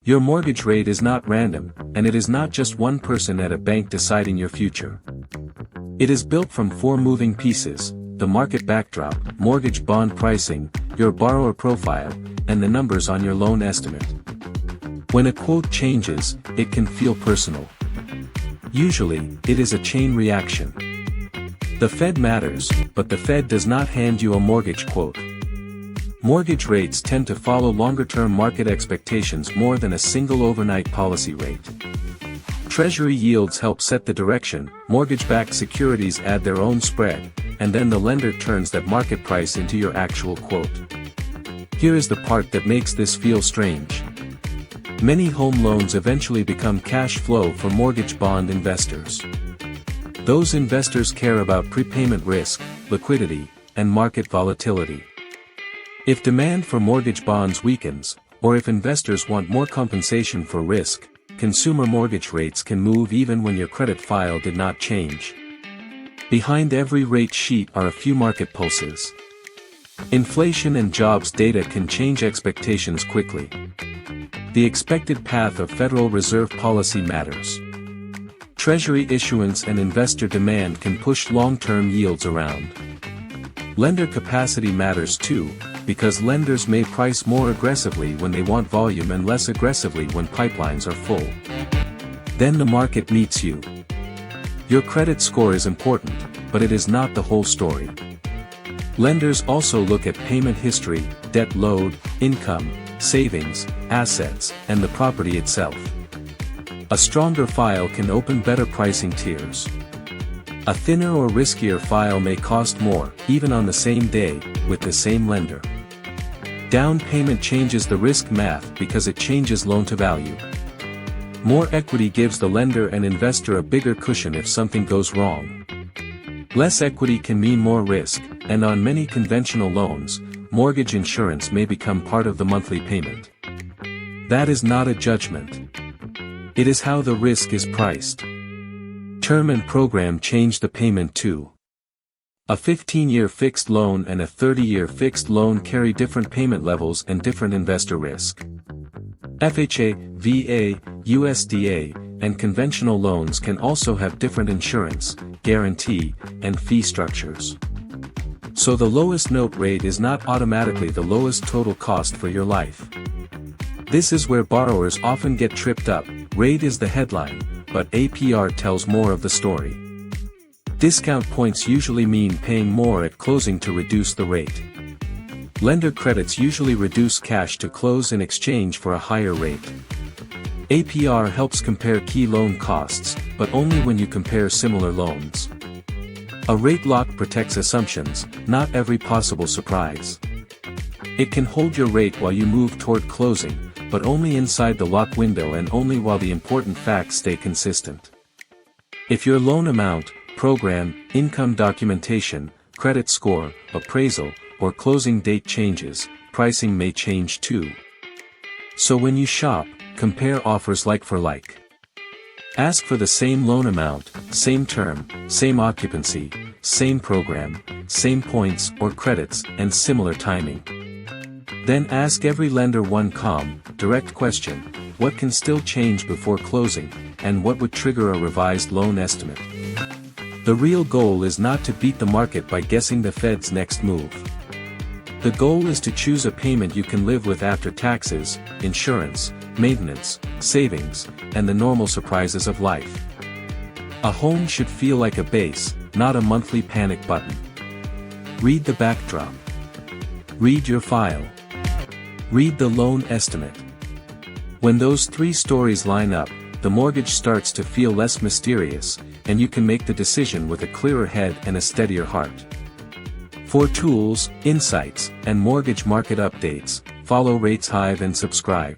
Your mortgage rate is not random, and it is not just one person at a bank deciding your future. It is built from four moving pieces: the market backdrop, mortgage bond pricing, your borrower profile, and the numbers on your loan estimate. When a quote changes, it can feel personal. Usually, it is a chain reaction. The Fed matters, but the Fed does not hand you a mortgage quote. Mortgage rates tend to follow longer-term market expectations more than a single overnight policy rate. Treasury yields help set the direction, mortgage-backed securities add their own spread, and then the lender turns that market price into your actual quote. Here is the part that makes this feel strange. Many home loans eventually become cash flow for mortgage bond investors. Those investors care about prepayment risk, liquidity, and market volatility. If demand for mortgage bonds weakens, or if investors want more compensation for risk, consumer mortgage rates can move even when your credit file did not change. Behind every rate sheet are a few market pulses. Inflation and jobs data can change expectations quickly. The expected path of Federal Reserve policy matters. Treasury issuance and investor demand can push long-term yields around. Lender capacity matters too, because lenders may price more aggressively when they want volume and less aggressively when pipelines are full. Then the market meets you. Your credit score is important, but it is not the whole story. Lenders also look at payment history, debt load, income, savings, assets, and the property itself. A stronger file can open better pricing tiers. A thinner or riskier file may cost more, even on the same day, with the same lender. Down payment changes the risk math because it changes loan-to-value. More equity gives the lender and investor a bigger cushion if something goes wrong. Less equity can mean more risk, and on many conventional loans, mortgage insurance may become part of the monthly payment. That is not a judgment. It is how the risk is priced. Term and program change the payment too. A 15-year fixed loan and a 30-year fixed loan carry different payment levels and different investor risk. FHA, VA, USDA, and conventional loans can also have different insurance, guarantee, and fee structures. So the lowest note rate is not automatically the lowest total cost for your life. This is where borrowers often get tripped up. Rate is the headline, but APR tells more of the story. Discount points usually mean paying more at closing to reduce the rate. Lender credits usually reduce cash to close in exchange for a higher rate. APR helps compare key loan costs, but only when you compare similar loans. A rate lock protects assumptions, not every possible surprise. It can hold your rate while you move toward closing, but only inside the lock window and only while the important facts stay consistent. If your loan amount, program, income documentation, credit score, appraisal, or closing date changes, pricing may change too. So when you shop, compare offers like for like. Ask for the same loan amount, same term, same occupancy, same program, same points or credits, and similar timing. Then ask every lender one direct question: what can still change before closing, and what would trigger a revised loan estimate? The real goal is not to beat the market by guessing the Fed's next move. The goal is to choose a payment you can live with after taxes, insurance, maintenance, savings, and the normal surprises of life. A home should feel like a base, not a monthly panic button. Read the backdrop. Read your file. Read the loan estimate. When those three stories line up, the mortgage starts to feel less mysterious, and you can make the decision with a clearer head and a steadier heart. For tools, insights, and mortgage market updates, follow Rateshive and subscribe.